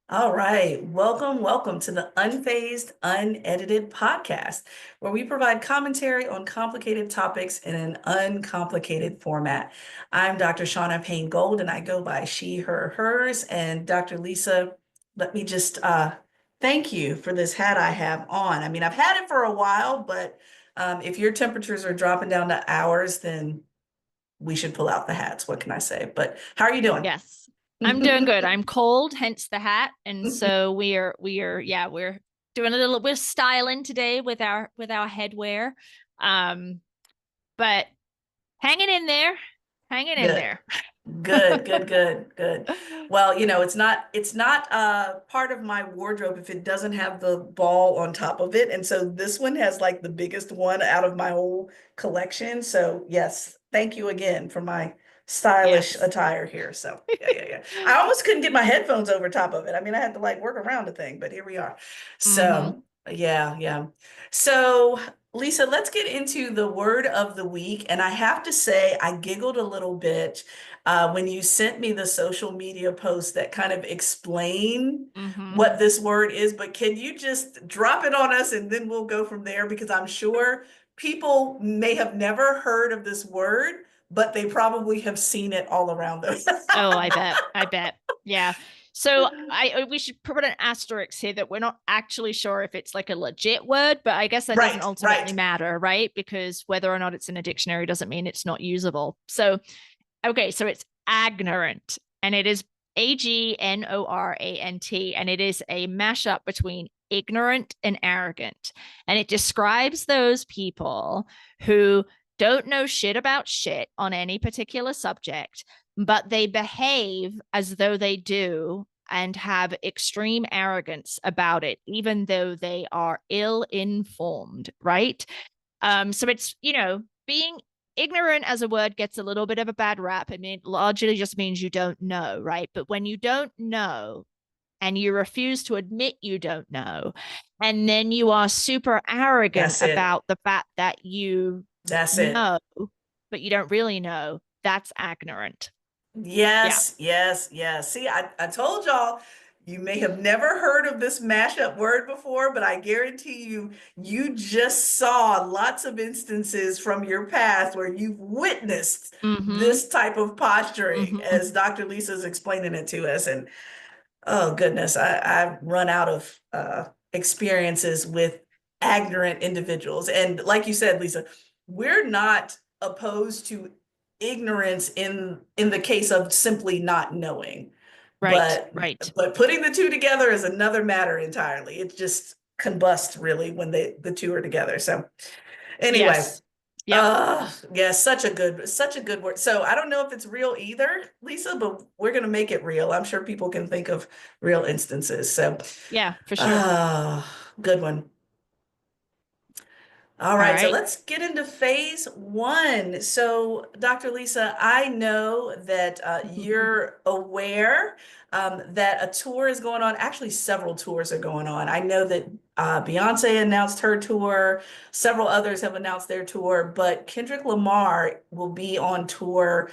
All right. Welcome to the Unfazed, Unedited podcast, where we provide commentary on complicated topics in an uncomplicated format. I'm Dr. Shaunna Payne Gold, and I go by she, her, hers. And Dr. Lisa, let me just thank you for this hat I have on. I mean, I've had it for a while, but if your temperatures are dropping down to ours, then we should pull out the hats. What can I say? But how are you doing? Yes. I'm doing good. I'm cold, hence the hat. And so we're doing we're styling today with our headwear. Um, but hanging in there, hanging in Good. there. Good. Well, it's not part of my wardrobe if it doesn't have the ball on top of it. And so this one has like the biggest one out of my whole collection. So yes, thank you again for my stylish Yes. attire here. So yeah. I almost couldn't get my headphones over top of it. I mean, I had to like work around the thing, but here we are. Mm-hmm. So yeah. So Lisa, let's get into the word of the week. And I have to say, I giggled a little bit when you sent me the social media post that kind of explain Mm-hmm. what this word is. But can you just drop it on us and then we'll go from there? Because I'm sure people may have never heard of this word, but they probably have seen it all around them. Oh, I bet. I bet. Yeah. So I we should put an asterisk here that we're not actually sure if it's like a legit word, but I guess that doesn't ultimately Right. matter, right? Because whether or not it's in a dictionary doesn't mean it's not usable. So okay, so it's agnorant, and it is Agnorant, and it is a mashup between ignorant and arrogant. And it describes those people who don't know shit about shit on any particular subject, but they behave as though they do and have extreme arrogance about it, even though they are ill informed, right? So it's, being ignorant as a word gets a little bit of a bad rap. I mean, it largely just means you don't know, right? But when you don't know and you refuse to admit you don't know, and then you are super arrogant That's it. about the fact that you That's it. know, but you don't really know, that's ignorant. Yeah. Yes. See, I told y'all you may have never heard of this mashup word before, but I guarantee you, you just saw lots of instances from your past where you've witnessed Mm-hmm. this type of posturing Mm-hmm. as Dr. Lisa's explaining it to us. And oh goodness, I've run out of experiences with ignorant individuals. And like you said, Lisa, we're not opposed to ignorance in the case of simply not knowing. Right. But Right. but putting the two together is another matter entirely. It just combusts really when the two are together. So anyway, Yes. Yep. yeah, such a good word. So I don't know if it's real either, Lisa, but we're gonna make it real. I'm sure people can think of real instances. So, Yeah, for sure. uh, good one. All All right, so right. let's get into phase one. So, Dr. Lisa, I know that you're aware that a tour is going on. Actually, several tours are going on. I know that Beyonce announced her tour, several others have announced their tour, but Kendrick Lamar will be on tour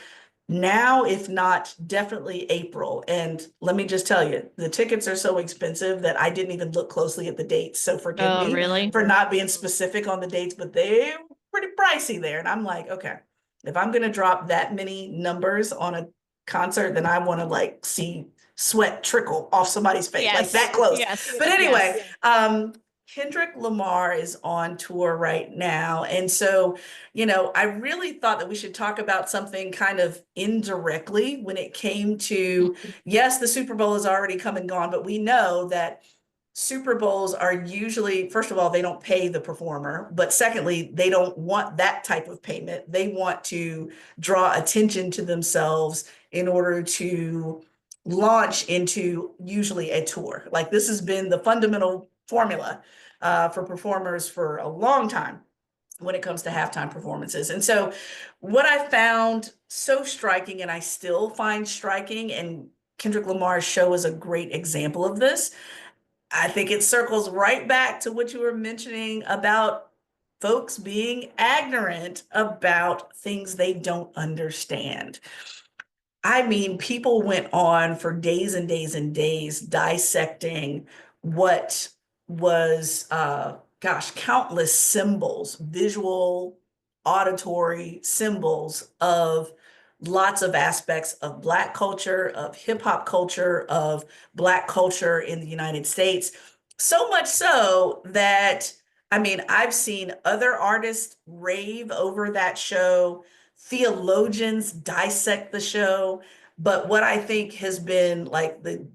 now, if not definitely April. And let me just tell you, the tickets are so expensive that I didn't even look closely at the dates. So forgive Oh, me really? for not being specific on the dates, but they're pretty pricey there. And I'm like, okay, if I'm going to drop that many numbers on a concert, then I want to like see sweat trickle off somebody's face, like Yes. that close. Yes. But anyway, Yes. Kendrick Lamar is on tour right now. And so I really thought that we should talk about something kind of indirectly when it came to, yes, the Super Bowl has already come and gone, but we know that Super Bowls are usually, first of all, they don't pay the performer, but secondly, they don't want that type of payment. They want to draw attention to themselves in order to launch into usually a tour. Like this has been the fundamental formula for performers for a long time when it comes to halftime performances. And so, what I found so striking, and I still find striking, and Kendrick Lamar's show is a great example of this. I think it circles right back to what you were mentioning about folks being ignorant about things they don't understand. I mean, people went on for days and days and days dissecting what was, gosh, countless symbols, visual, auditory symbols of lots of aspects of Black culture, of hip hop culture, of Black culture in the United States. So much so that, I mean, I've seen other artists rave over that show, theologians dissect the show. But what I think has been like the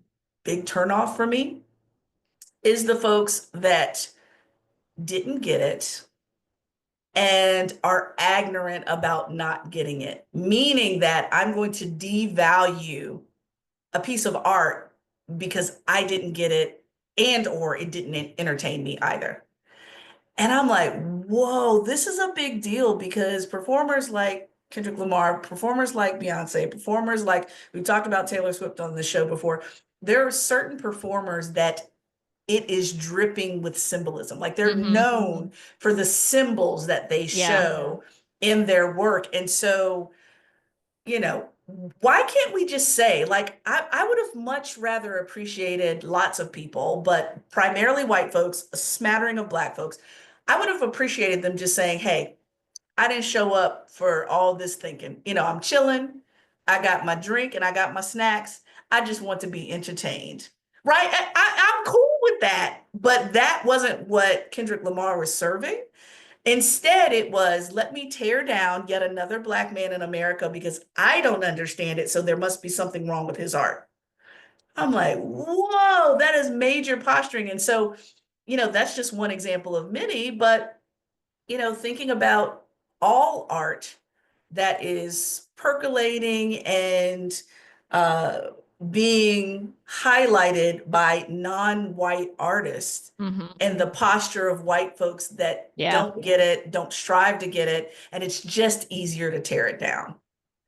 big turnoff for me is the folks that didn't get it and are ignorant about not getting it, meaning that I'm going to devalue a piece of art because I didn't get it and or it didn't entertain me either. And I'm like, whoa, this is a big deal because performers like Kendrick Lamar, performers like Beyonce, performers like we talked about Taylor Swift on the show before. There are certain performers that it is dripping with symbolism. Like they're Mm-hmm. known for the symbols that they Yeah. show in their work. And so, you know, why can't we just say, like, I would have much rather appreciated lots of people, but primarily white folks, a smattering of Black folks. I would have appreciated them just saying, hey, I didn't show up for all this thinking. You know, I'm chilling. I got my drink and I got my snacks. I just want to be entertained. Right? I'm cool with that. But that wasn't what Kendrick Lamar was serving. Instead, it was let me tear down yet another Black man in America because I don't understand it. So there must be something wrong with his art. I'm like, whoa, that is major posturing. And so, you know, that's just one example of many. But you know, thinking about all art that is percolating and uh, being highlighted by non-white artists Mm-hmm. and the posture of white folks that Yeah. don't get it, don't strive to get it, and it's just easier to tear it down.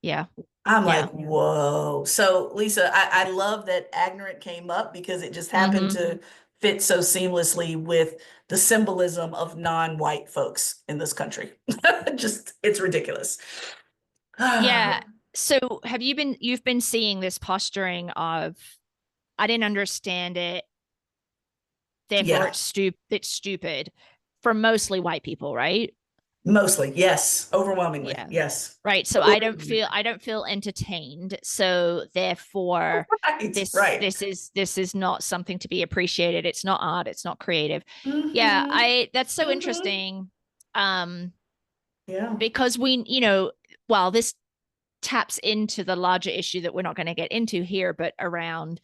Yeah. I'm Yeah. like, whoa. So, Lisa, I love that Agnorant came up because it just happened Mm-hmm. to fit so seamlessly with the symbolism of non-white folks in this country. Just, it's ridiculous. Yeah. So you've been seeing this posturing of I didn't understand it, therefore Yeah, it's stupid from mostly white people, right? mostly. Yes. Overwhelmingly. Yeah. Yes. Right. So I don't feel entertained. So therefore Right. Right. this is not something to be appreciated. It's not art, it's not creative. Yeah, Mm-hmm. I that's so Mm-hmm. interesting. Um Yeah. because we, you know, well, this taps into the larger issue that we're not going to get into here, but around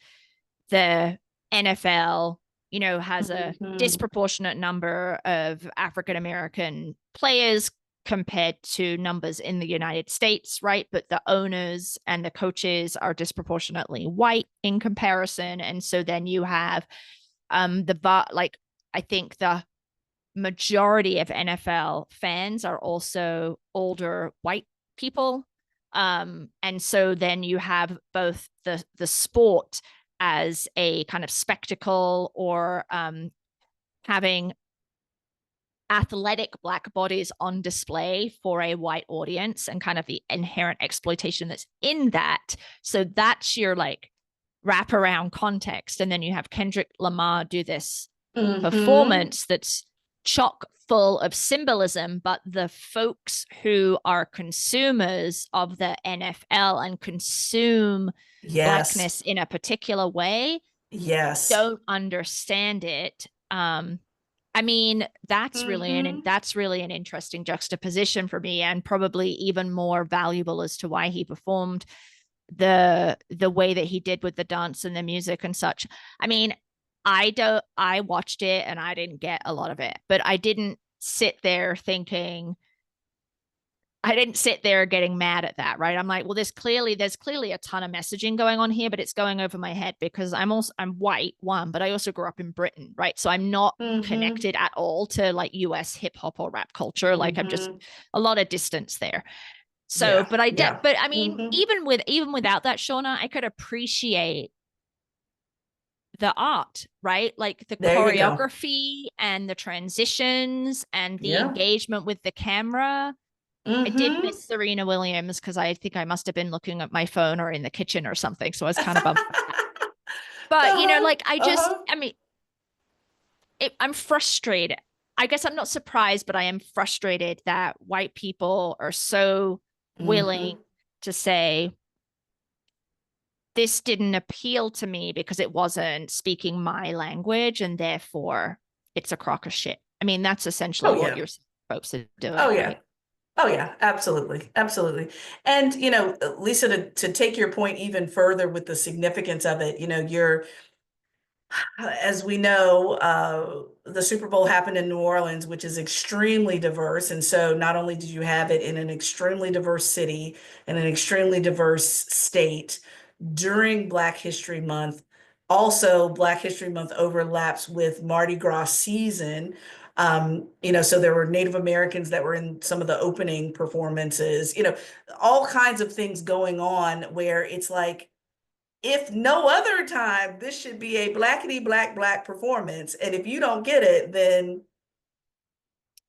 the NFL, you know, has a Mm-hmm. disproportionate number of African American players compared to numbers in the United States, right? But the owners and the coaches are disproportionately white in comparison. And so then you have like I think the majority of NFL fans are also older white people. And so then you have both the sport as a kind of spectacle or having athletic black bodies on display for a white audience and kind of the inherent exploitation that's in that. So that's your like wraparound context. And then you have Kendrick Lamar do this Mm-hmm. performance that's chock full of symbolism, but the folks who are consumers of the NFL and consume Yes. blackness in a particular way Yes. don't understand it. I mean, Mm-hmm. that's really an interesting juxtaposition for me, and probably even more valuable as to why he performed the way that he did with the dance and the music and such. I mean, I watched it and I didn't get a lot of it, but I didn't sit there getting mad at that, right? I'm like, well, there's clearly a ton of messaging going on here, but it's going over my head because I'm white, one, but I also grew up in Britain, right? So I'm not Mm-hmm. connected at all to like US hip hop or rap culture. Like I'm just Mm-hmm. a lot of distance there. So, Yeah. Yeah. but I mean, Mm-hmm. even without that, Shauna, I could appreciate the art, right? Like the There you go. choreography and the transitions and the Yeah. engagement with the camera. I did Mm-hmm. miss Serena Williams because I think I must have been looking at my phone or in the kitchen or something. So I was kind of bummed. But, Uh-huh. like Uh-huh. I mean, I'm frustrated. I guess I'm not surprised, but I am frustrated that white people are so willing Mm-hmm. to say, this didn't appeal to me because it wasn't speaking my language and therefore it's a crock of shit. I mean, that's essentially Oh what yeah. you're folks are Oh doing, yeah. right? Oh yeah, absolutely. Absolutely. And Lisa, to take your point even further with the significance of it, you're as we know, the Super Bowl happened in New Orleans, which is extremely diverse. And so not only did you have it in an extremely diverse city and an extremely diverse state during Black History Month, also Black History Month overlaps with Mardi Gras season. So there were Native Americans that were in some of the opening performances, all kinds of things going on where it's like, if no other time, this should be a blackety black performance. And if you don't get it, then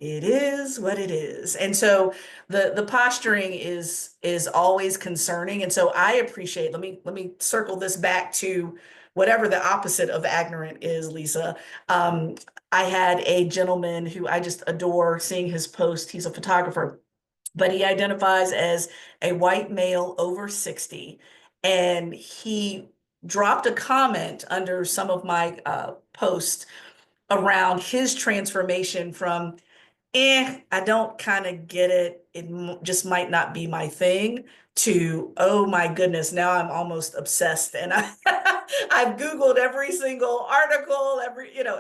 it is what it is. And so the posturing is always concerning. And so I appreciate, let me circle this back to whatever the opposite of ignorant is, Lisa. Um, I had a gentleman who I just adore seeing his post. He's a photographer, but he identifies as a white male over 60. And he dropped a comment under some of my posts around his transformation from I don't kind of get it. It just might not be my thing to, oh my goodness, now I'm almost obsessed. And I've Googled every single article,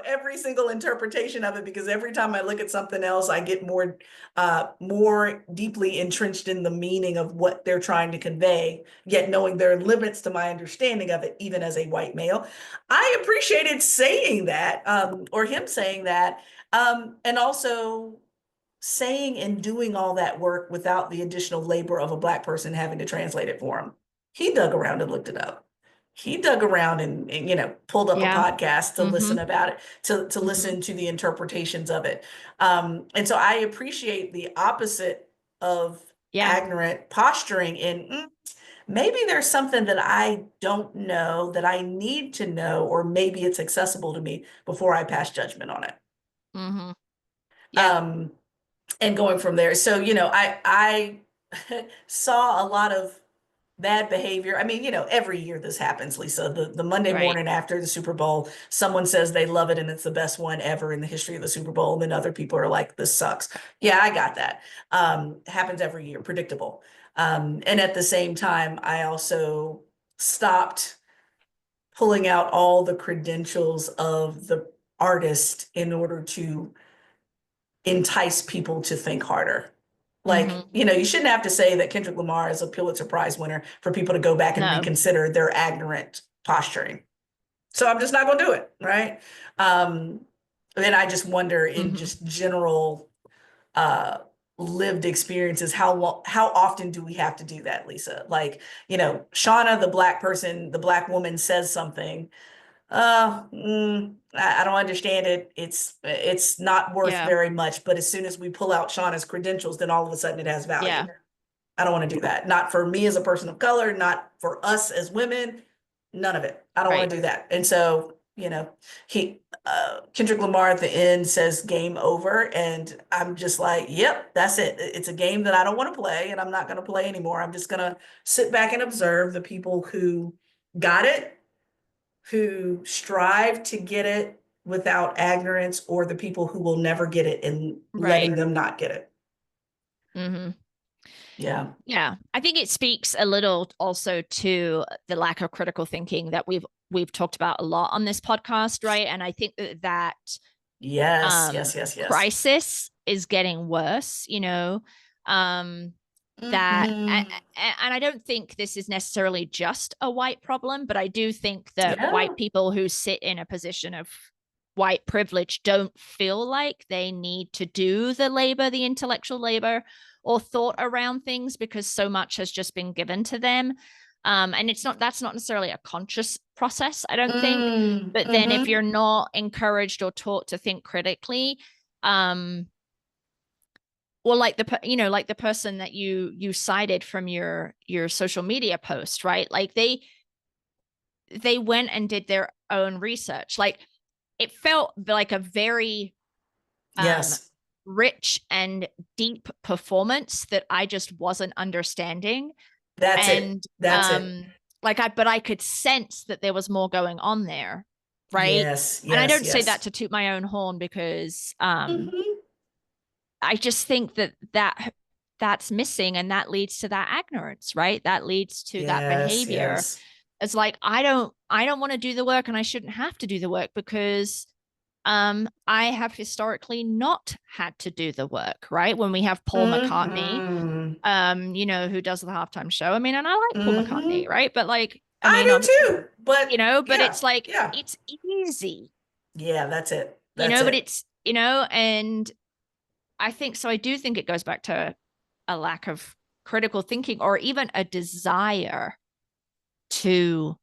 every single interpretation of it, because every time I look at something else, I get more deeply entrenched in the meaning of what they're trying to convey, yet knowing there are limits to my understanding of it, even as a white male. I appreciated saying that, or him saying that. And also saying and doing all that work without the additional labor of a Black person having to translate it for him. He dug around and looked it up. He dug around and pulled up a Yeah. podcast to Mm-hmm. listen about it, to Mm-hmm. listen to the interpretations of it. And so I appreciate the opposite of Yeah. ignorant posturing in maybe there's something that I don't know that I need to know, or maybe it's accessible to me before I pass judgment on it. Mm-hmm. Yeah. Um, and going from there. So, I saw a lot of bad behavior. I mean, every year this happens, Lisa. The Monday Right. morning after the Super Bowl, someone says they love it and it's the best one ever in the history of the Super Bowl. And then other people are like, this sucks. Yeah, I got that. Happens every year, predictable. And at the same time, I also stopped pulling out all the credentials of the artist in order to entice people to think harder. Like, Mm-hmm. you shouldn't have to say that Kendrick Lamar is a Pulitzer Prize winner for people to go back and No. reconsider their ignorant posturing. So I'm just not going to do it, right? Um, then I just wonder in Mm-hmm. just general uh lived experiences, how often do we have to do that, Lisa? Like, Shaunna, the Black person, the Black woman says something, I don't understand it. It's not worth Yeah. very much. But as soon as we pull out Shauna's credentials, then all of a sudden it has value. Yeah. I don't want to do that. Not for me as a person of color, not for us as women, none of it. I don't want Right. to do that. And so, he Kendrick Lamar at the end says game over. And I'm just like, yep, that's it. It's a game that I don't want to play and I'm not going to play anymore. I'm just gonna sit back and observe the people who got it, who strive to get it without ignorance, or the people who will never get it and letting Right. them not get it. Mm-hmm. Yeah. Yeah. I think it speaks a little also to the lack of critical thinking that we've talked about a lot on this podcast, right? And I think that Yes, yes, yes, yes. crisis is getting worse, um that Hmm. and I don't think this is necessarily just a white problem, but I do think that Yeah. white people who sit in a position of white privilege don't feel like they need to do the labor, the intellectual labor or thought around things because so much has just been given to them. And that's not necessarily a conscious process, I don't think. But then if Mm-hmm. you're not encouraged or taught to think critically, um, or like like the person that you cited from your social media post, right? Like they went and did their own research. Like it felt like a very um Yes, rich and deep performance that I just wasn't understanding. that's it. And That's it. like I could sense that there was more going on there, right? Yes, And I yes, don't say that yes. to toot my own horn, because Hmm. I just think that's missing, and that leads to that ignorance, right? That leads to that Yes, behavior. yes. It's like I don't want to do the work, and I shouldn't have to do the work because I have historically not had to do the work, right? When we have Paul McCartney, Hmm. who does the halftime show. I mean, and I like Paul McCartney, Hmm. right? But like, I I mean, do too. But but yeah, it's like yeah. it's easy, Yeah, that's it. That's but it. it's, and I think so. I do think it goes back to a lack of critical thinking, or even a desire to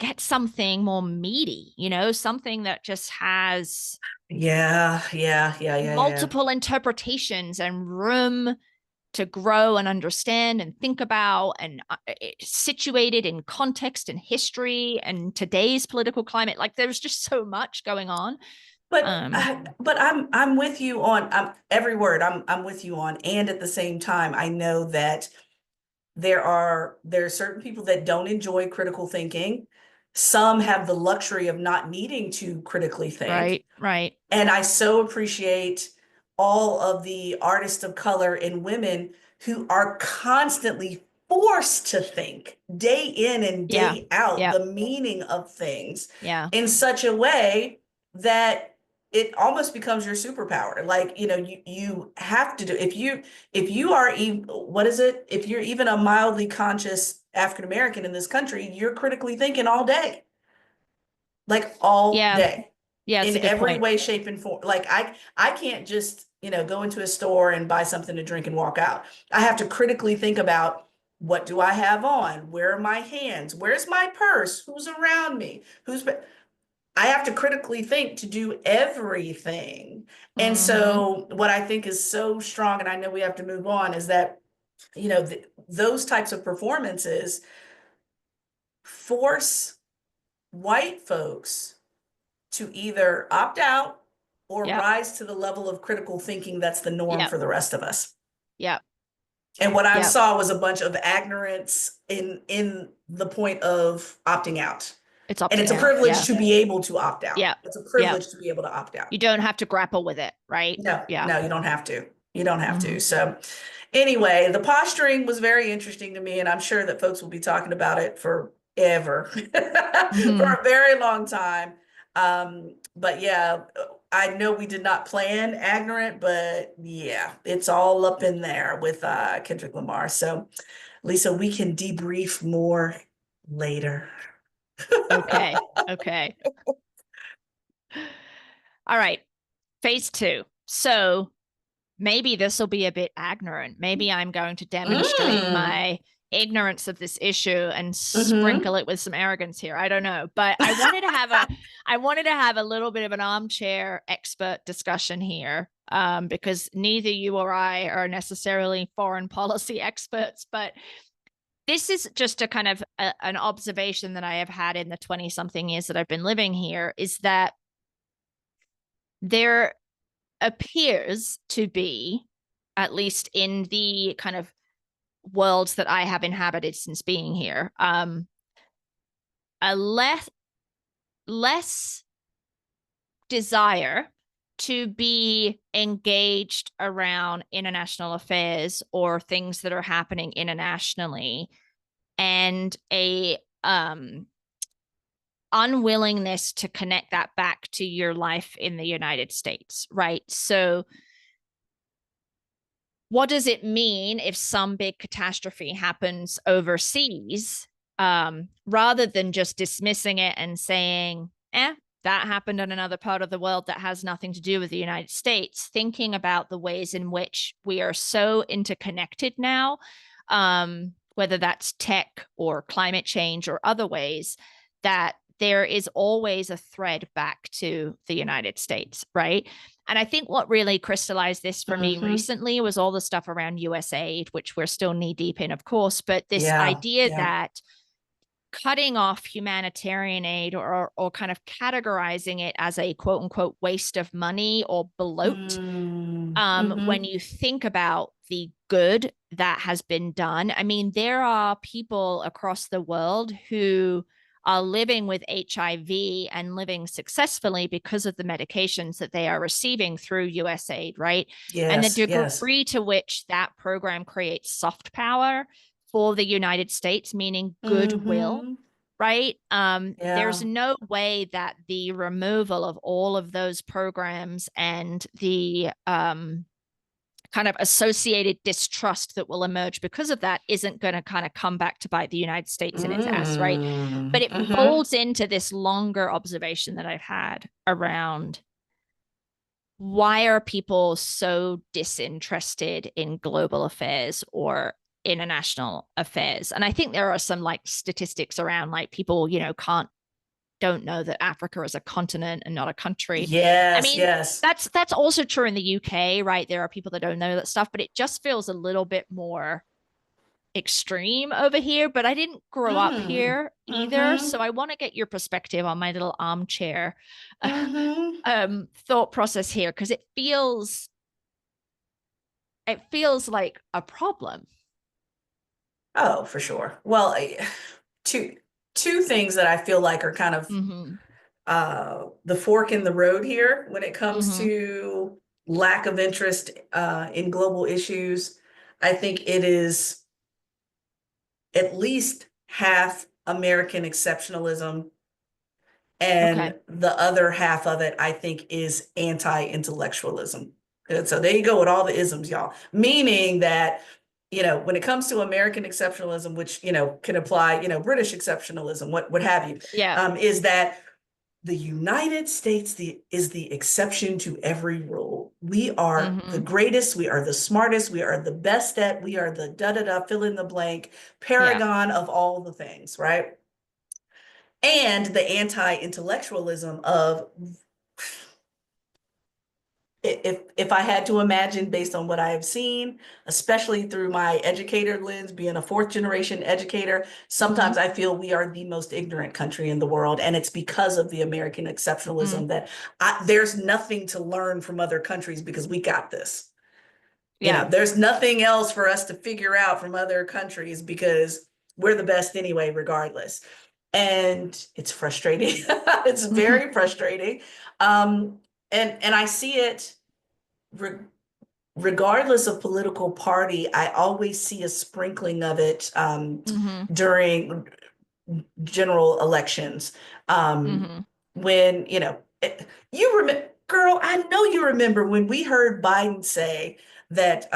get something more meaty, something that just has Yeah, yeah, yeah, yeah, yeah. multiple interpretations and room to grow and understand and think about, and situated in context and history and today's political climate. Like there's just so much going on. um But I'm with you on every word. I'm with you on, and at the same time, I know that there are certain people that don't enjoy critical thinking. Some have the luxury of not needing to critically think. right, right. And I so appreciate all of the artists of color and women who are constantly forced to think day in and Yeah, day out yeah, the meaning of things yeah, in such a way that it almost becomes your superpower. Like, you have to do if you are what is it? If you're even a mildly conscious African American in this country, you're critically thinking all day, like all yeah, day, yeah. It's in a good every point. way, shape, and form. Like I can't just, go into a store and buy something to drink and walk out. I have to critically think about, what do I have on? Where are my hands? Where's my purse? Who's around me? I have to critically think to do everything. And Hmm. so what I think is so strong, and I know we have to move on, is that, those types of performances force white folks to either opt out or Yep, rise to the level of critical thinking that's the norm yep, for the rest of us. yep, And what I yep. saw was a bunch of ignorance in the point of opting out. It's And opting it's a out. privilege Yeah, to be able to opt out. yeah, It's a yeah. privilege to be able to opt out. You don't have to grapple with it, right? No, Yeah. no, you don't have to. You don't have to. Hmm. So anyway, the posturing was very interesting to me, and I'm sure that folks will be talking about it forever, for Hmm. a very long time. But yeah, I know we did not plan Agnorant, but yeah, it's all up in there with Kendrick Lamar. So Lisa, we can debrief more later. Okay. Okay. All right. Phase two. So maybe this will be a bit ignorant. Maybe I'm going to demonstrate Mm. my ignorance of this issue and Hmm. sprinkle it with some arrogance here. I don't know, but I wanted to have a little bit of an armchair expert discussion here, because neither you or I are necessarily foreign policy experts, but this is just a kind of an observation that I have had in the 20 something years that I've been living here, is that there appears to be, at least in the kind of worlds that I have inhabited since being here, a less desire to be engaged around international affairs or things that are happening internationally, and a unwillingness to connect that back to your life in the United States, right? So what does it mean if some big catastrophe happens overseas, rather than just dismissing it and saying, that happened in another part of the world that has nothing to do with the United States, thinking about the ways in which we are so interconnected now, whether that's tech or climate change or other ways, that there is always a thread back to the United States, right? And I think what really crystallized this for me Mm-hmm. recently was all the stuff around US aid, which we're still knee deep in, of course, but this Yeah. idea Yeah. that cutting off humanitarian aid or kind of categorizing it as a quote unquote waste of money or bloat, when Mm-hmm. you think about the good that has been done. I mean, there are people across the world who are living with HIV and living successfully because of the medications that they are receiving through USAID, right? And the Yes. Yes. degree to which that program creates soft power for the United States, meaning goodwill, Mm-hmm. right? There's Yeah. no way that the removal of all of those programs and the kind of associated distrust that will emerge because of that isn't going to kind of come back to bite the United States in its ass, right? But it Mm-hmm. folds into this longer observation that I've had around why are people so disinterested in global affairs or international affairs? And I think there are some like statistics around like people, can't don't know that Africa is a continent and not a country. I Yes. mean, Yes. that's also true in the UK, right? There are people that don't know that stuff, but it just feels a little bit more extreme over here. But I didn't grow up Mm-hmm. here either, Mm-hmm. so I want to get your perspective on my little armchair Mm-hmm. thought process here because it feels like a problem. Oh, for sure. Well, two two things that I feel like are kind of Mm-hmm. the fork in the road here when it comes Mm-hmm. to lack of interest in global issues. I think it is at least half American exceptionalism, Okay. and the other half of it, I think, is anti-intellectualism. And so there you go with all the isms, y'all. Meaning that, when it comes to American exceptionalism, which, can apply, British exceptionalism, what have you, Yeah. is that the United States is the exception to every rule. We are the Mm-hmm. greatest, we are the smartest, we are the best at, we are the da da da, fill in the blank, Yeah. paragon of all the things, right? And the anti-intellectualism of, if I had to imagine based on what I have seen, especially through my educator lens, being a fourth generation educator, Mm-hmm. sometimes I feel we are the most ignorant country in the world. And it's because of the American Mm. exceptionalism that there's nothing to learn from other countries because we got this. Yeah. There's nothing else for us to figure out from other countries because we're the best anyway, regardless. And it's frustrating. It's Mm-hmm. very frustrating. Um, and I see it re regardless of political party. I always see a sprinkling of it Mm-hmm. during general elections. Um, Mm-hmm. when, you remember, girl, I know you remember when we heard Biden say that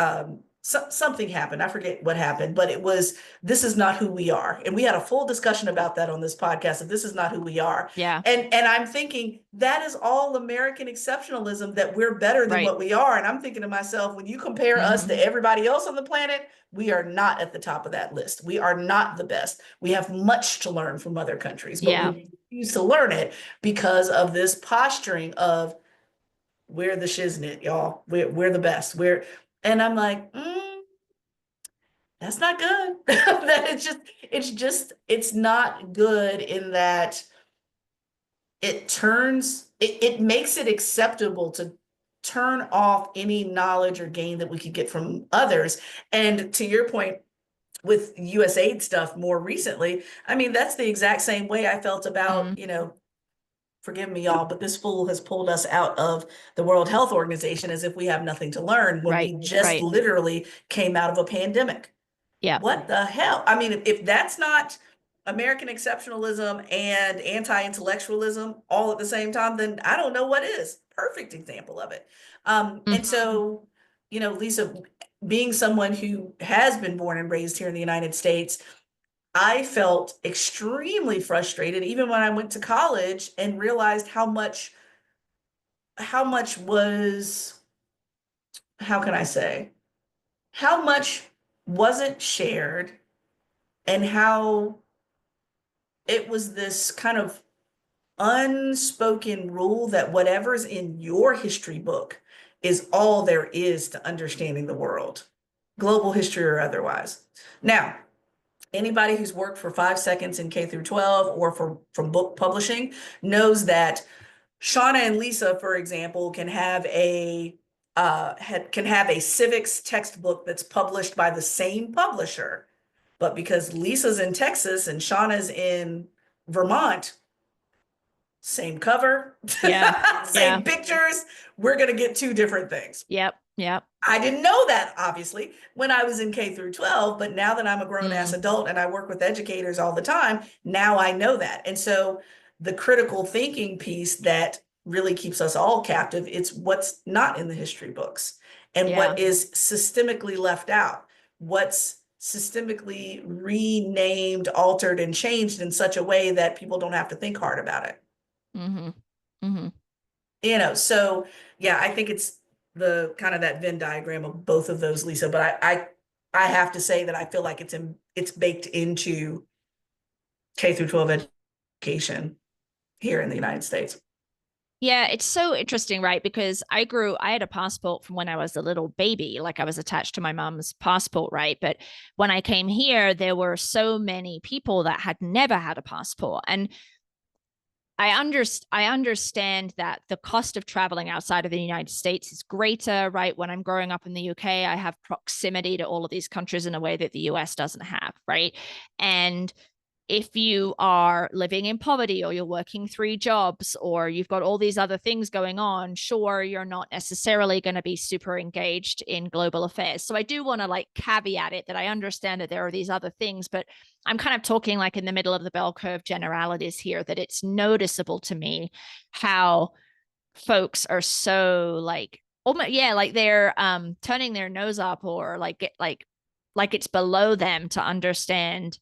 something happened. I forget what happened, but it was, this is not who we are. And we had a full discussion about that on this podcast, that this is not who we are. Yeah. And I'm thinking that is all American exceptionalism, that we're better than Right. what we are. And I'm thinking to myself, when you compare us Mm-hmm. to everybody else on the planet, we are not at the top of that list. We are not the best. We have much to learn from other countries, but Yeah. we refuse to learn it because of this posturing of, we're the shiznit, y'all. We're the best. And I'm like, that's not good. That it's not good in that it makes it acceptable to turn off any knowledge or gain that we could get from others. And to your point, with USAID stuff more recently, I mean, that's the exact same way I felt about, Mm. forgive me, y'all, but this fool has pulled us out of the World Health Organization as if we have nothing to learn when we Right. just Right. literally came out of a pandemic. Yeah. What the hell? I mean, if that's not American exceptionalism and anti-intellectualism all at the same time, then I don't know what is. Perfect example of it. And Mm-hmm. so, Lisa, being someone who has been born and raised here in the United States, I felt extremely frustrated even when I went to college and realized how much was, how can I say, how much wasn't shared, and how it was this kind of unspoken rule that whatever's in your history book is all there is to understanding the world, global history or otherwise. Now, anybody who's worked for 5 seconds in K through 12 or from book publishing knows that Shaunna and Lisa, for example, can have a civics textbook that's published by the same publisher, but because Lisa's in Texas and Shauna's in Vermont, same cover, Yeah. Yeah. same pictures, we're going to get two different things. Yep. Yep. I didn't know that, obviously, when I was in K through 12, but now that I'm a grown ass adult and I work with educators all the time, now I know that. And so the critical thinking piece that really keeps us all captive, it's what's not in the history books and Yeah. what is systemically left out, what's systemically renamed, altered, and changed in such a way that people don't have to think hard about it. Mm-hmm. Mm-hmm. So yeah, I think it's the kind of that Venn diagram of both of those, Lisa. But I have to say that I feel like it's baked into K through 12 education here in the United States. Yeah, it's so interesting, right? Because I had a passport from when I was a little baby, like I was attached to my mom's passport, right? But when I came here, there were so many people that had never had a passport. And I understand that the cost of traveling outside of the United States is greater, right? When I'm growing up in the UK, I have proximity to all of these countries in a way that the US doesn't have, right? And if you are living in poverty or you're working three jobs or you've got all these other things going on, sure, you're not necessarily going to be super engaged in global affairs. So I do want to like caveat it that I understand that there are these other things, but I'm kind of talking like in the middle of the bell curve generalities here, that it's noticeable to me how folks are so like, oh my, yeah, like they're turning their nose up or like it's below them to understand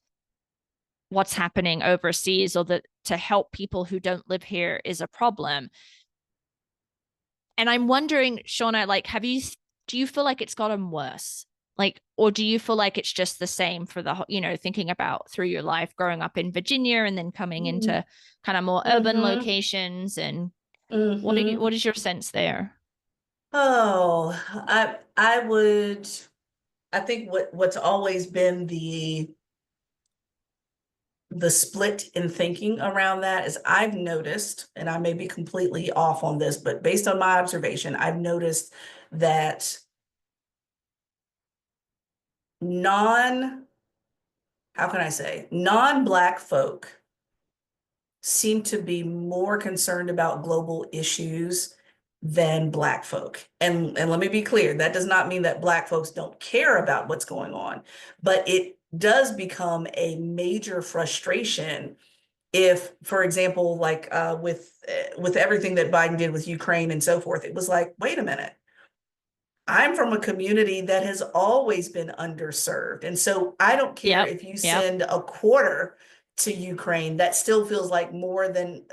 what's happening overseas or that to help people who don't live here is a problem. And I'm wondering, Shaunna, like, do you feel like it's gotten worse? Like, or do you feel like it's just the same for thinking about through your life, growing up in Virginia and then coming into kind of more urban Mm-hmm. locations? And Mm-hmm. what is your sense there? Oh, I think what's always been the split in thinking around that is I've noticed, and I may be completely off on this, but based on my observation, I've noticed that non, how can I say, non-Black folk seem to be more concerned about global issues than Black folk. And let me be clear, that does not mean that Black folks don't care about what's going on, but it does become a major frustration if, for example, like with everything that Biden did with Ukraine and so forth, it was like, wait a minute, I'm from a community that has always been underserved. And so I don't care Yep. if you Yep. send a quarter to Ukraine, that still feels like more than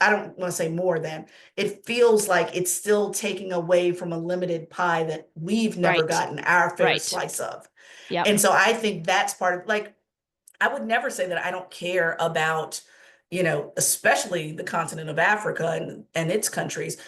I don't want to say more than, it feels like it's still taking away from a limited pie that we've never Right. gotten our fair Right. slice of. Yep. And so I think that's part of like, I would never say that I don't care about, especially the continent of Africa and its countries.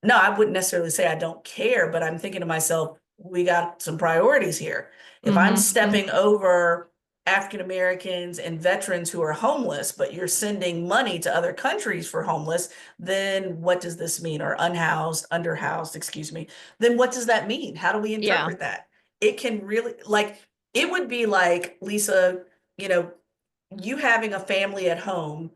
No, I wouldn't necessarily say I don't care, but I'm thinking to myself, we got some priorities here. If I'm Mm-hmm. stepping over African Americans and veterans who are homeless, but you're sending money to other countries for homeless, then what does this mean? Or unhoused, underhoused, excuse me. Then what does that mean? How do we Yeah. interpret that? It can really, like, it would be like, Lisa, you know, you having a family at home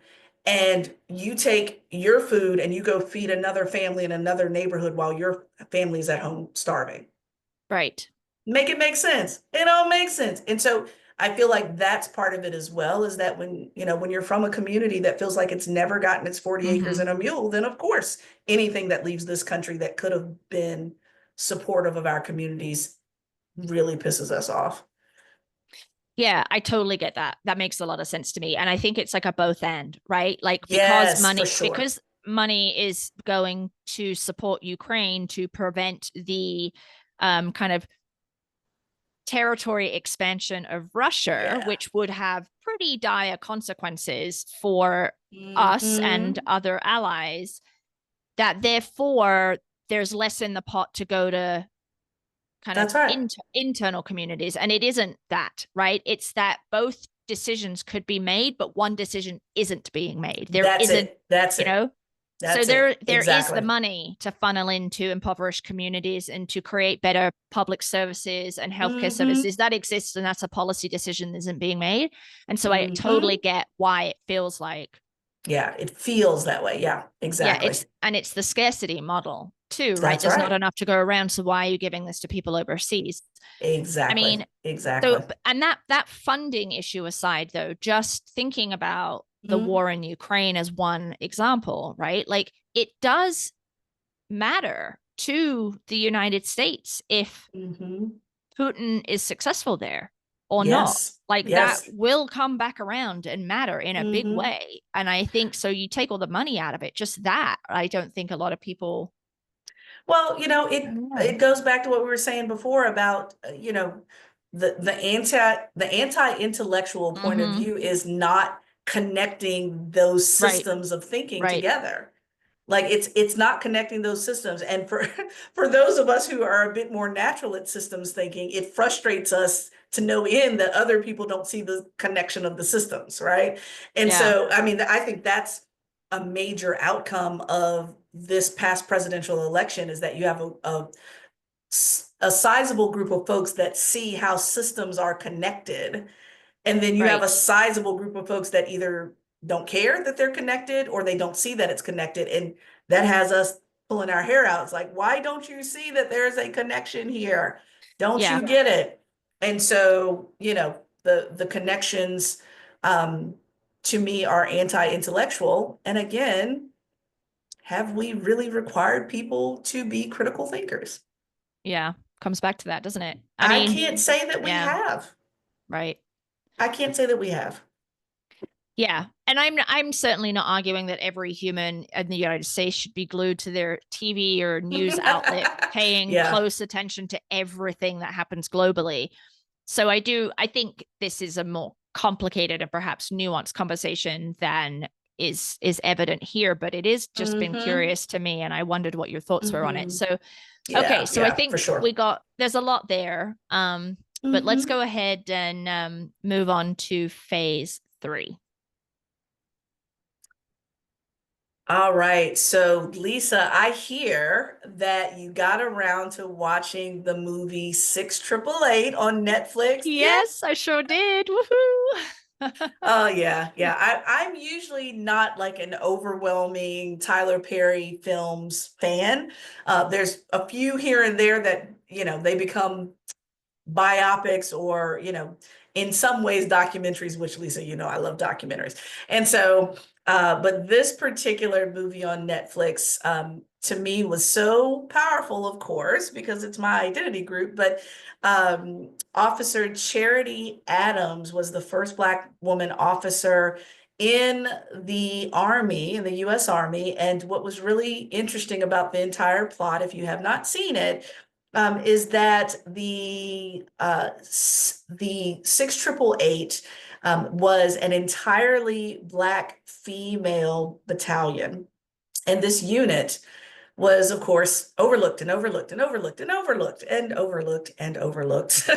and you take your food and you go feed another family in another neighborhood while your family is at home starving. Right. Make it make sense. It all makes sense. And so I feel like that's part of it as well, is that when you're from a community that feels like it's never gotten its 40 acres Mm-hmm. and a mule, then of course anything that leaves this country that could have been supportive of our communities really pisses us off. Yeah, I totally get that. That makes a lot of sense to me. And I think it's like a both end, right? Like Yes, for sure. because money is going to support Ukraine to prevent the kind of territory expansion of Russia, Yeah. which would have pretty dire consequences for us and Hmm. other allies, that therefore there's less in the pot to go to kind of That's right. internal communities. And it isn't that, right? It's that both decisions could be made, but one decision isn't being made. There That's isn't, it. That's you it. know, so That's it. there is the Exactly. money to funnel into impoverished communities and to create better public services and healthcare Hmm. services that exist, and that's a policy decision that isn't being made. And so I totally Hmm. get why it feels like, Yeah, it feels that way. Yeah, yeah, exactly. it's the scarcity model too, right? That's There's not right. enough to go around, so why are you giving this to people overseas? I Exactly. mean, so, Exactly. and that funding issue aside, though, just thinking about the Hmm. war in Ukraine as one example, right? Like it does matter to the United States if Hmm. Putin is successful there or not. Yes. Like that Yes. will come back around and matter in a big Hmm. way. And I think so. You take all the money out of it, just that. I don't think a lot of people, Well, I it don't know. it goes back to what we were saying before about, the anti-intellectual point of Mm-hmm. view is not connecting those Right. systems of thinking Right. together. Like it's not connecting those systems. And for for those of us who are a bit more natural at systems thinking, it frustrates us to no end that other people don't see the connection of the systems, right? And Yeah. so, I mean, I think that's a major outcome of this past presidential election is that you have a sizable group of folks that see how systems are connected, and then you have Right. a sizable group of folks that either don't care that they're connected or they don't see that it's connected. And that has us pulling our hair out. It's like, why don't you see that there's a connection here? Don't Yeah. you get it? And so, the connections um, to me are anti-intellectual. And again, have we really required people to be critical thinkers? Yeah. Comes back to that, doesn't it? I I mean, can't say that we yeah. have. Right. I can't say that we have. Yeah. And I'm certainly not arguing that every human in the United States should be glued to their TV or news outlet, paying Yeah. close attention to everything that happens globally. So I think this is a more complicated and perhaps nuanced conversation than is evident here, but it is just been Hmm. curious to me, and I wondered what your thoughts were on it. Hmm. So okay, Yeah, so I yeah, for think sure. there's a lot there. But let's Hmm. go ahead and move on to phase 3. All right. So, Lisa, I hear that you got around to watching the movie 6888 on Netflix. Yeah. Yes, I sure did. Woohoo. Oh, yeah, yeah. I'm usually not like an overwhelming Tyler Perry films fan. There's a few here and there that, they become biopics or, in some ways documentaries, which Lisa, I love documentaries. And so, but this particular movie on Netflix, to me was so powerful, of course, because it's my identity group. But Officer Charity Adams was the first Black woman officer in the Army, in the US Army. And what was really interesting about the entire plot, if you have not seen it, is that the 6888 was an entirely Black female battalion, and this unit was, of course, overlooked and overlooked and overlooked and overlooked and overlooked and overlooked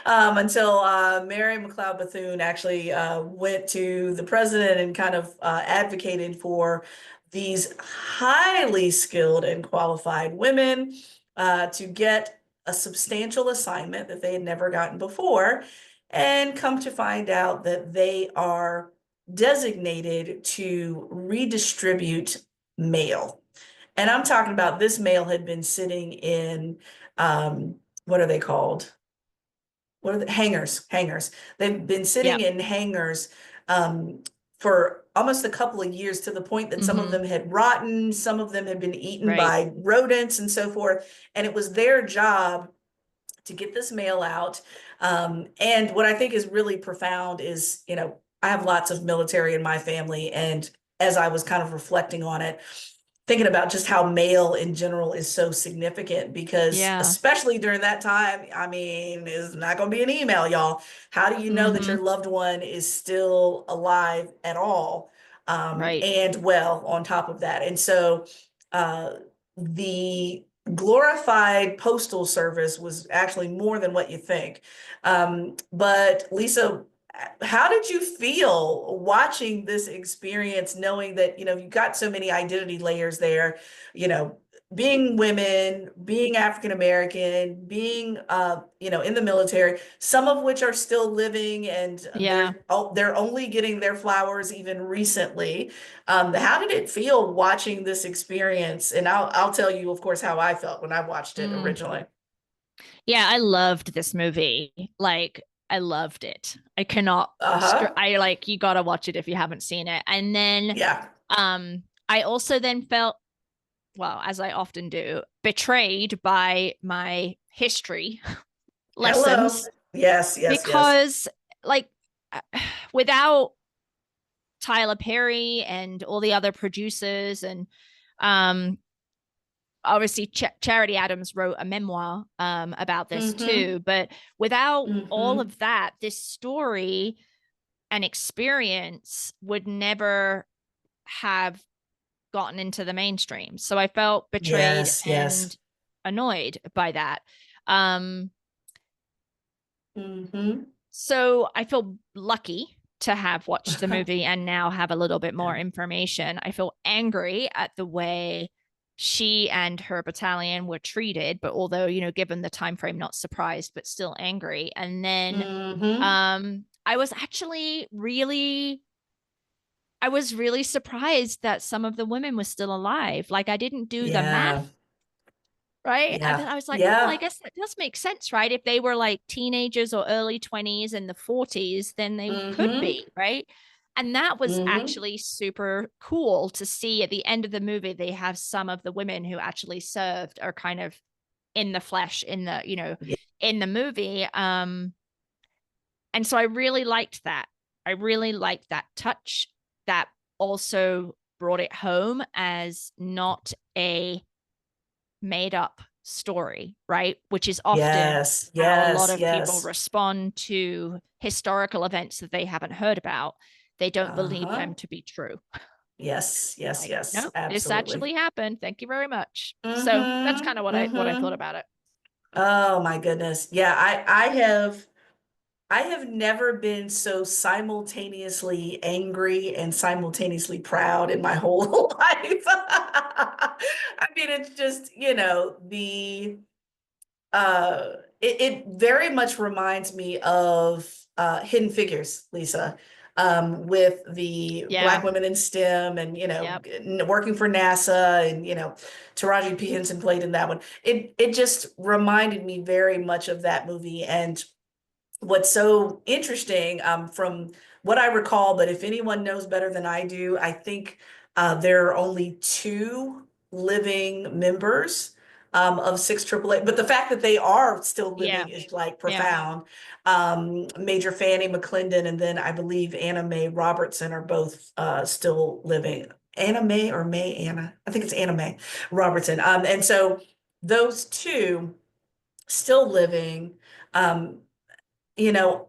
until Mary McLeod Bethune actually went to the president and kind of advocated for these highly skilled and qualified women to get a substantial assignment that they had never gotten before, and come to find out that they are designated to redistribute mail. And I'm talking about this mail had been sitting in, what are they called? What are the hangars? Hangars. They've been sitting Yep. in hangars for almost a couple of years, to the point that some of Mm-hmm. them had rotten, some of them had been eaten Right. by rodents and so forth. And it was their job to get this mail out. And what I think is really profound is, I have lots of military in my family. And as I was kind of reflecting on it, thinking about just how mail in general is so significant because Yeah. especially during that time, I mean, it's not going to be an email, y'all. How do you know that Mm-hmm. your loved one is still alive at all? Right. And well, on top of that. And so uh, the glorified postal service was actually more than what you think. But Lisa, how did you feel watching this experience, knowing that, you got so many identity layers there, you know, being women, being African American, being, in the military, some of which are still living and Yeah. they're only getting their flowers even recently. How did it feel watching this experience? And I'll tell you, of course, how I felt when I watched it Mm. originally. Yeah, I loved this movie. Like, I loved it. I cannot Uh-huh. I like you gotta watch it if you haven't seen it. And then Yeah. I also then felt, well, as I often do, betrayed by my history Hello. lessons Yes, yes, yes. because like without Tyler Perry and all the other producers and um obviously Charity Adams wrote a memoir about this Mm-hmm. too, but without all Mm-hmm. of that, this story and experience would never have gotten into the mainstream. So I felt betrayed Yes, yes. and annoyed by that. Um, Mm-hmm. so I feel lucky to have watched the movie and now have a little bit more Yeah. information. I feel angry at the way she and her battalion were treated, but although, given the time frame, not surprised, but still angry. And then Mm-hmm. I was actually really surprised that some of the women were still alive. Like I didn't do the Yeah. math, right? And then Yeah. I was like, well, I Yeah. guess that does make sense, right? If they were like teenagers or early 20s in the 40s, then they could Mm-hmm. be, right? And that was Mm-hmm. actually super cool to see at the end of the movie. They have some of the women who actually served are kind of in the flesh in the, Yeah. in the movie. And so I really liked that. I really liked that touch that also brought it home as not a made up story, right? Which is often Yes. how a lot Yes. of people Yes. respond to historical events that they haven't heard about. They don't believe Uh-huh. them to be true. Yes. Yes. Like, Yes. no, this Absolutely. actually happened. Thank you very much. So that's kind Mm-hmm. of what I thought Mm-hmm. about it. Oh my goodness. Yeah, I have never been so simultaneously angry and simultaneously proud in my whole life. I mean, it's just, it very much reminds me of Hidden Figures, Lisa, with the Yeah. Black women in STEM and, Yep. working for NASA and, Taraji P. Henson played in that one. It just reminded me very much of that movie. And what's so interesting from what I recall, but if anyone knows better than I do, I think there are only two living members of Six Triple A. But the fact that they are still Yeah. living is like Yeah. profound. Major Fanny McClendon and then I believe Anna Mae Robertson are both still living. Anna Mae or May Anna? I think it's Anna Mae Robertson. And so those two still living. Um, you know,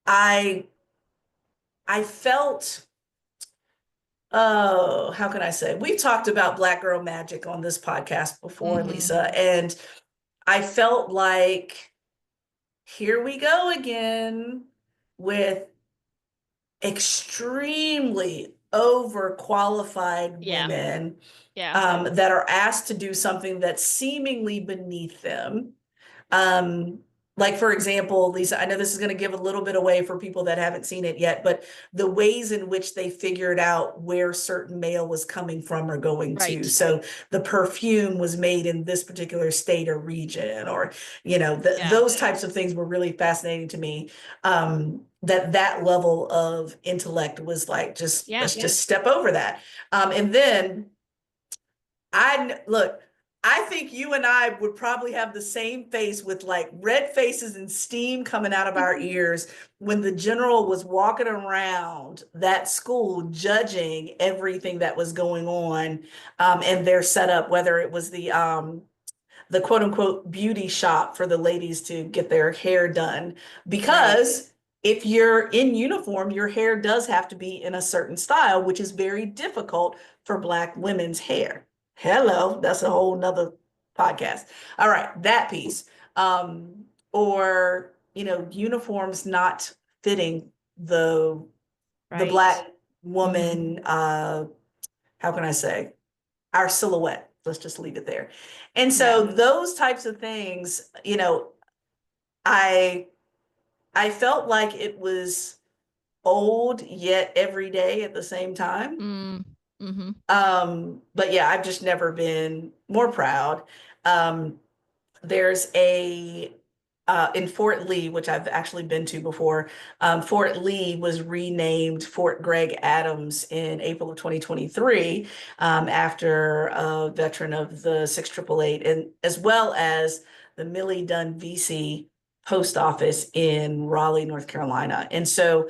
I I felt, oh, how can I say? We've talked about Black Girl Magic on this podcast before, Mm-hmm. Lisa, and I felt like here we go again with extremely overqualified Yeah. women Yeah. that are asked to do something that's seemingly beneath them. Um, like for example, Lisa, I know this is going to give a little bit away for people that haven't seen it yet, but the ways in which they figured out where certain mail was coming from or going to. Right. So the perfume was made in this particular state or region, or Yeah. those types of things were really fascinating to me. That level of intellect was like, just Yeah. let's just step over that. And then I look. I think you and I would probably have the same face with like red faces and steam coming out of our ears when the general was walking around that school judging everything that was going on and their setup, whether it was the quote unquote beauty shop for the ladies to get their hair done. Right. Because if you're in uniform, your hair does have to be in a certain style, which is very difficult for Black women's hair. Hello, that's a whole nother podcast. All right, that piece. Or, uniforms not fitting the Right. Black Mm-hmm. woman, how can I say? Our silhouette. Let's just leave it there. And Yeah. so those types of things, I I felt like it was old yet every day at the same time. Mm. Mm-hmm. But yeah, I've just never been more proud. Um, there's a in Fort Lee, which I've actually been to before. Fort Lee was renamed Fort Gregg Adams in April of 2023 after a veteran of the 6888, and as well as the Millie Dunn VC post office in Raleigh, North Carolina. And so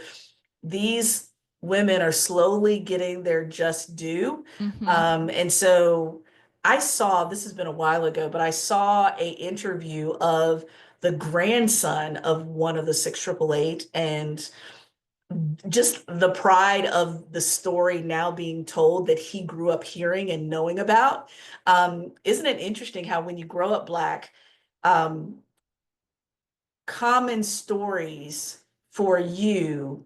these women are slowly getting their just due. Mm-hmm. And so I saw, this has been a while ago, but I saw a interview of the grandson of one of the 6888 and just the pride of the story now being told that he grew up hearing and knowing about. Isn't it interesting how when you grow up Black, um, common stories for you,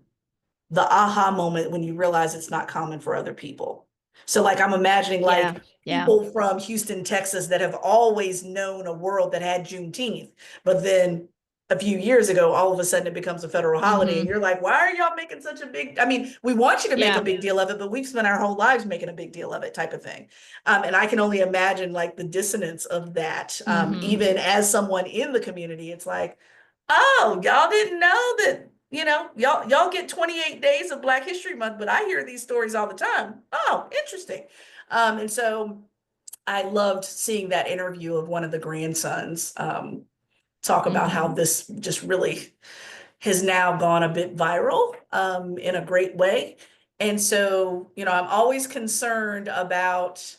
the aha moment when you realize it's not common for other people. So like I'm imagining Yeah. like Yeah. people from Houston, Texas that have always known a world that had Juneteenth, but then a few years ago, all of a sudden it becomes a federal holiday, and Mm-hmm. you're like, why are y'all making such a big? I mean, we want you to make a Yeah. big deal of it, but we've spent our whole lives making a big deal of it, type of thing. And I can only imagine like the dissonance of that. Mm-hmm. Even as someone in the community, it's like, oh, y'all didn't know that, y'all get 28 days of Black History Month, but I hear these stories all the time. Oh, interesting. And so I loved seeing that interview of one of the grandsons talk about how Mm-hmm. this just really has now gone a bit viral in a great way. And so, I'm always concerned about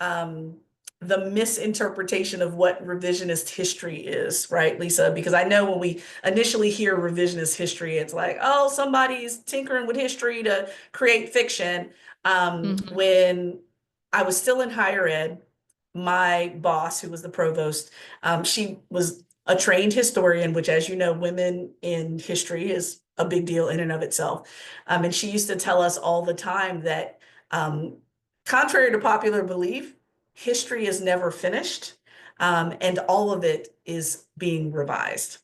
um, the misinterpretation of what revisionist history is, right, Lisa? Because I know when we initially hear revisionist history, it's like, oh, somebody's tinkering with history to create fiction. Mm-hmm. When I was still in higher ed, my boss, who was the provost, she was a trained historian, which, as you know, women in history is a big deal in and of itself. And she used to tell us all the time that, contrary to popular belief, history is never finished, and all of it is being revised.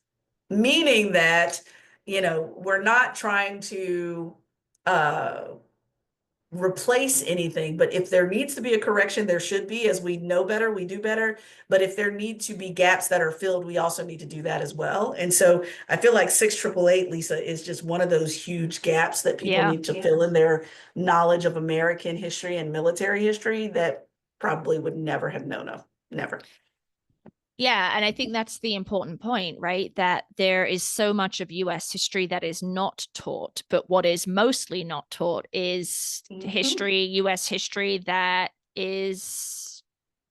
Meaning that, we're not trying to uh, replace anything, but if there needs to be a correction, there should be. As we know better, we do better. But if there need to be gaps that are filled, we also need to do that as well. And so I feel like 6888, Lisa, is just one of those huge gaps that people Yeah. need to fill in their knowledge of American history and military history that probably would never have known of. Never. Yeah, and I think that's the important point, right? That there is so much of US history that is not taught, but what is mostly not taught is Mm-hmm. history, US history that is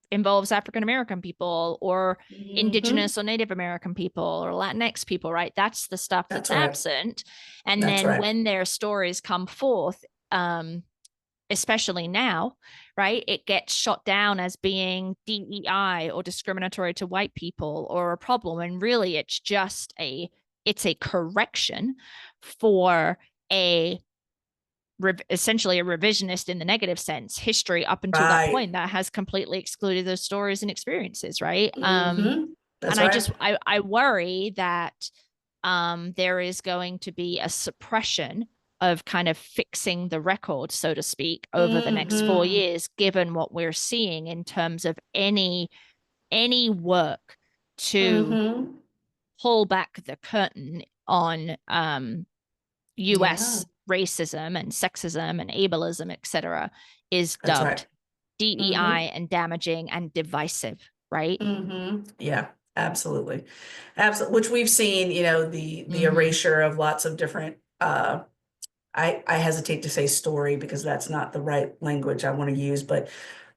involves African American people or Mm-hmm. Indigenous or Native American people or Latinx people, right? That's the stuff That's that's right. absent. And That's then right. when their stories come forth, especially now, right? It gets shot down as being DEI or discriminatory to white people or a problem. And really it's a correction for a essentially a revisionist in the negative sense history up until that Right. point that has completely excluded those stories and experiences, right? Mm-hmm. And That's right. I worry that there is going to be a suppression of kind of fixing the record, so to speak, over the next four Mm-hmm. years, given what we're seeing in terms of any work to Mm-hmm. pull back the curtain on Yeah, US racism and sexism and ableism, etc., is that's right. dubbed. DEI Mm-hmm. and damaging and divisive, right? Mm-hmm. Yeah, absolutely. Absolutely. Which we've seen, the Mm-hmm. erasure of lots of different I hesitate to say story because that's not the right language I want to use, but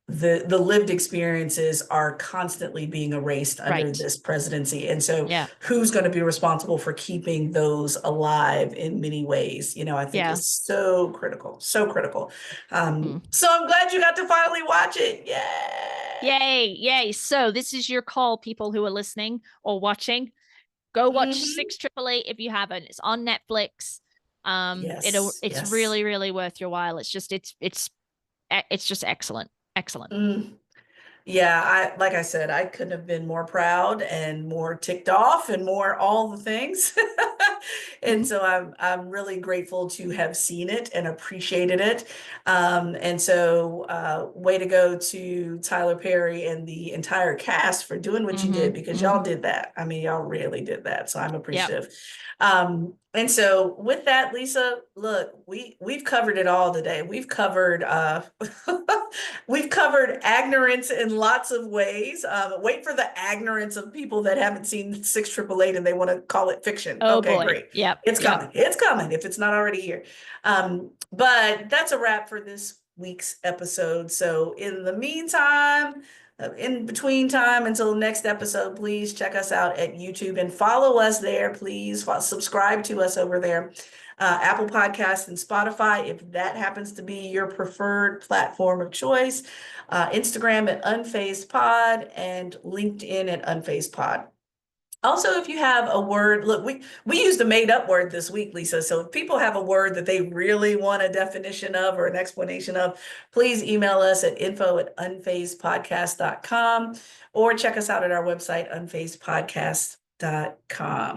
the lived experiences are constantly being erased under Right. this presidency. And so Yeah. who's going to be responsible for keeping those alive in many ways, I think Yeah. is so critical, so critical. Mm. So I'm glad you got to finally watch it. Yay! Yay. Yay. So this is your call, people who are listening or watching. Go watch Hmm. 688 if you haven't. It's on Netflix. Yes, It's yes. really, really worth your while. It's just excellent. Excellent. Mm. Yeah, like I said, I couldn't have been more proud and more ticked off and more all the things. And Mhm. so I'm really grateful to have seen it and appreciated it. And so way to go to Tyler Perry and the entire cast for doing what you did Mhm. because y'all Mhm. did that. I mean, y'all really did that. So I'm Yep. appreciative. And so with that, Lisa, look, we've covered it all today. We've covered we've covered ignorance in lots of ways. Wait for the ignorance of people that haven't seen 688 and they want to call it fiction. Oh Okay, boy. great. Yep. It's Yep. coming. It's coming if it's not already here. But that's a wrap for this week's episode. So in the meantime, in between time until next episode, please check us out at YouTube and follow us there. Please subscribe to us over there. Apple Podcasts and Spotify, if that happens to be your preferred platform of choice. Instagram at Unfazed Pod and LinkedIn at Unfazed Pod. Also, if you have a word, look, we used a made up word this week, Lisa. So if people have a word that they really want a definition of or an explanation of, please email us at info@unfazedpodcast.com or check us out at our website, unfazedpodcast.com.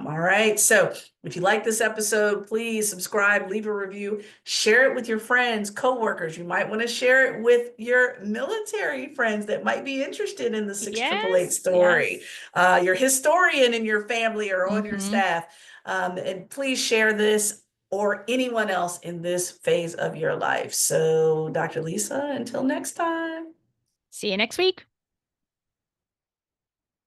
All right. So if you like this episode, please subscribe, leave a review, share it with your friends, coworkers. You might want to share it with your military friends that might be interested in the 6888 Yes. story, Yes. your historian in your family or on your Mhm. staff. And please share this or anyone else in this phase of your life. So, Dr. Lisa, until next time. See you next week.